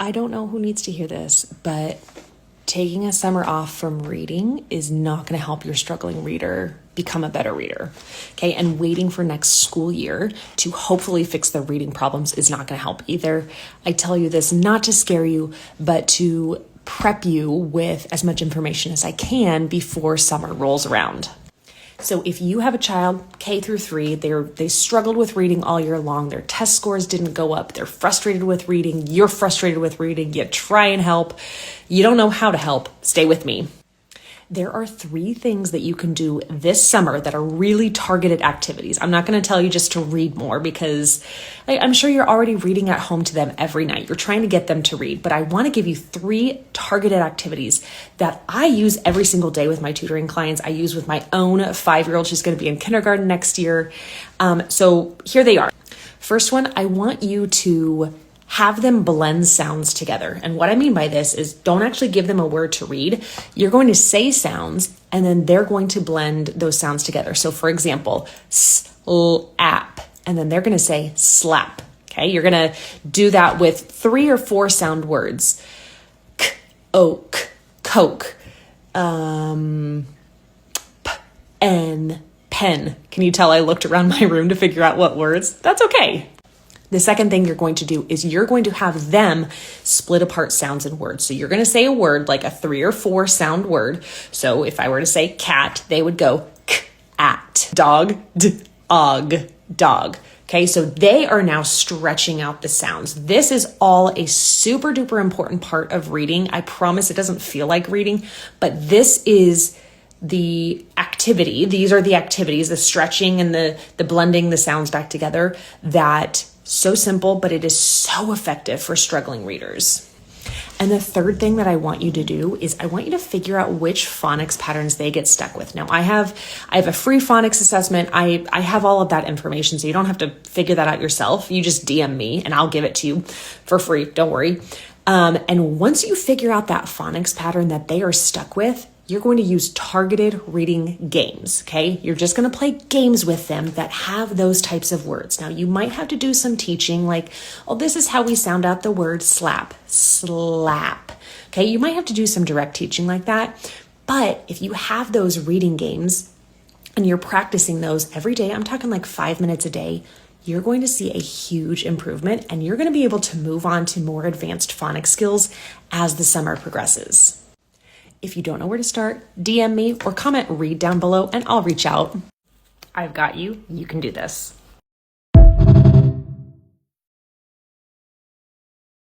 I don't know who needs to hear this, but taking a summer off from reading is not going to help your struggling reader become a better reader. Okay. And waiting for next school year to hopefully fix their reading problems is not going to help either. I tell you this not to scare you, but to prep you with as much information as I can before summer rolls around. So if you have a child, K through 3, they struggled with reading all year long, their test scores didn't go up, they're frustrated with reading, you're frustrated with reading, you try and help, you don't know how to help, stay with me. There are 3 things that you can do this summer that are really targeted activities. I'm not going to tell you just to read more because I'm sure you're already reading at home to them every night. You're trying to get them to read, but I want to give you 3 targeted activities that I use every single day with my tutoring clients. I use with my own 5-year-old. She's going to be in kindergarten next year. So here they are. First one, I want you to have them blend sounds together. And what I mean by this is don't actually give them a word to read. You're going to say sounds and then they're going to blend those sounds together. So for example, slap, and then they're going to say slap. Okay. You're going to do that with 3 or 4 sound words. Oak, Coke, p, n, pen. Can you tell I looked around my room to figure out what words? That's okay. The second thing you're going to do is you're going to have them split apart sounds and words. So you're going to say a word like a 3 or 4 sound word. So if I were to say cat, they would go k-at. Dog, d-og, dog. Okay, so they are now stretching out the sounds. This is all a super duper important part of reading. I promise it doesn't feel like reading, but this is the activity. These are the activities, the stretching and the blending the sounds back together that so simple, but it is so effective for struggling readers. And the third thing that I want you to do is I want you to figure out which phonics patterns they get stuck with. Now I have a free phonics assessment. I have all of that information, so you don't have to figure that out yourself. You just DM me and I'll give it to you for free. Don't worry. And once you figure out that phonics pattern that they are stuck with, you're going to use targeted reading games, okay? You're just going to play games with them that have those types of words. Now, you might have to do some teaching like, oh, this is how we sound out the word slap, slap, okay? You might have to do some direct teaching like that. But if you have those reading games and you're practicing those every day, I'm talking like 5 minutes a day, you're going to see a huge improvement and you're going to be able to move on to more advanced phonics skills as the summer progresses. If you don't know where to start, DM me or comment read down below and I'll reach out. I've got you. You can do this.